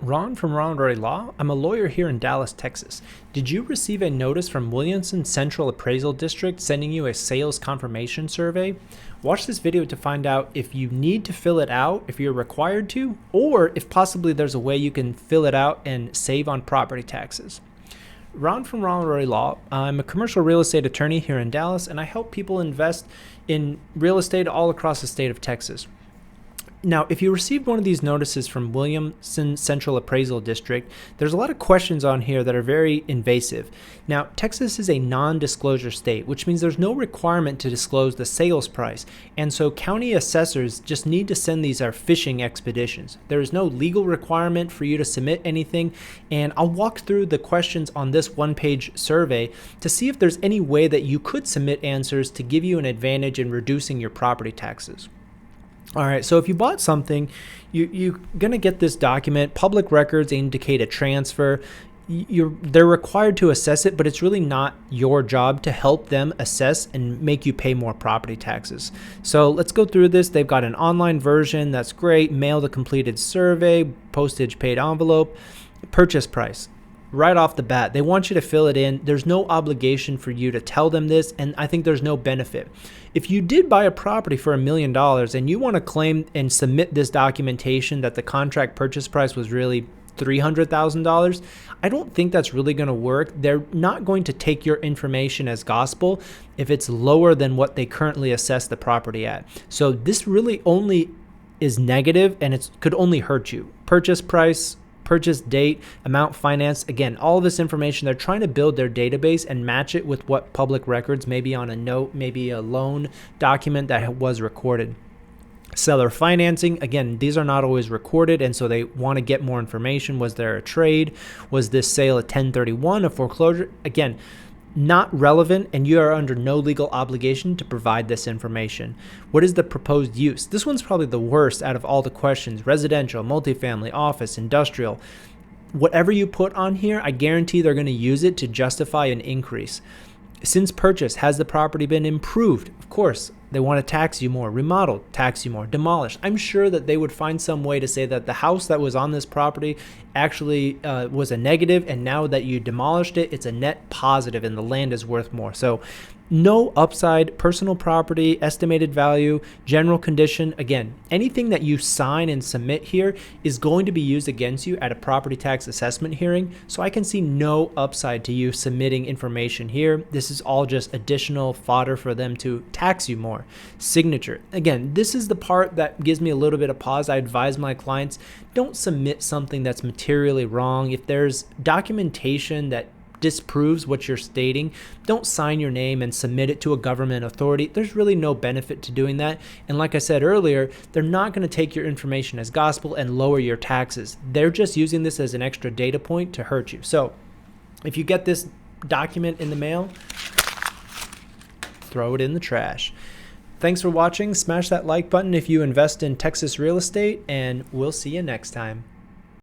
Ron from Ronald Law. I'm a lawyer here in Dallas, Texas. Did you receive a notice from Williamson Central Appraisal District sending you a sales confirmation survey? Watch this video to find out if you need to fill it out, if you're required to, or if possibly there's a way you can fill it out and save on property taxes. Ron from Ronald Law. I'm a commercial real estate attorney here in Dallas, and I help people invest in real estate all across the state of Texas. Now, if you received one of these notices from Williamson Central Appraisal District, there's a lot of questions on here that are very invasive. Now, Texas is a non-disclosure state, which means there's no requirement to disclose the sales price, and so county assessors just need to send these as fishing expeditions. There is no legal requirement for you to submit anything, and I'll walk through the questions on this one-page survey to see if there's any way that you could submit answers to give you an advantage in reducing your property taxes. All right, so if you bought something, you're going to get this document. Public records indicate a transfer. They're required to assess it, but it's really not your job to help them assess and make you pay more property taxes. So let's go through this. They've got an online version. That's great. Mail the completed survey, postage paid envelope, purchase price. Right off the bat, they want you to fill it in. There's no obligation for you to tell them this, and I think there's no benefit. If you did buy a property for $1 million and you want to claim and submit this documentation that the contract purchase price was really $300,000, I don't think that's really going to work. They're not going to take your information as gospel if it's lower than what they currently assess the property at. So this really only is negative, and it could only hurt you. Purchase price, purchase date, amount financed. Again, all this information, they're trying to build their database and match it with what public records, maybe on a note, maybe a loan document that was recorded. Seller financing, again, these are not always recorded, and so they want to get more information. Was there a trade? Was this sale a 1031, a foreclosure? Again, not relevant, and you are under no legal obligation to provide this information. What is the proposed use? This one's probably the worst out of all the questions. Residential, multifamily, office, industrial. Whatever you put on here, I guarantee they're going to use it to justify an increase. Since purchase, has the property been improved? Of course, they want to tax you more. Remodeled, tax you more. Demolished. I'm sure that they would find some way to say that the house that was on this property actually was a negative, and now that you demolished it, it's a net positive and the land is worth more. So no upside, personal property, estimated value, general condition. Again, anything that you sign and submit here is going to be used against you at a property tax assessment hearing. So I can see no upside to you submitting information here. This is all just additional fodder for them to tax you more. Signature. Again, this is the part that gives me a little bit of pause. I advise my clients, don't submit something that's materially wrong. If there's documentation that disproves what you're stating, don't sign your name and submit it to a government authority. There's really no benefit to doing that. And like I said earlier, they're not going to take your information as gospel and lower your taxes. They're just using this as an extra data point to hurt you. So if you get this document in the mail, throw it in the trash. Thanks for watching. Smash that like button if you invest in Texas real estate, and we'll see you next time.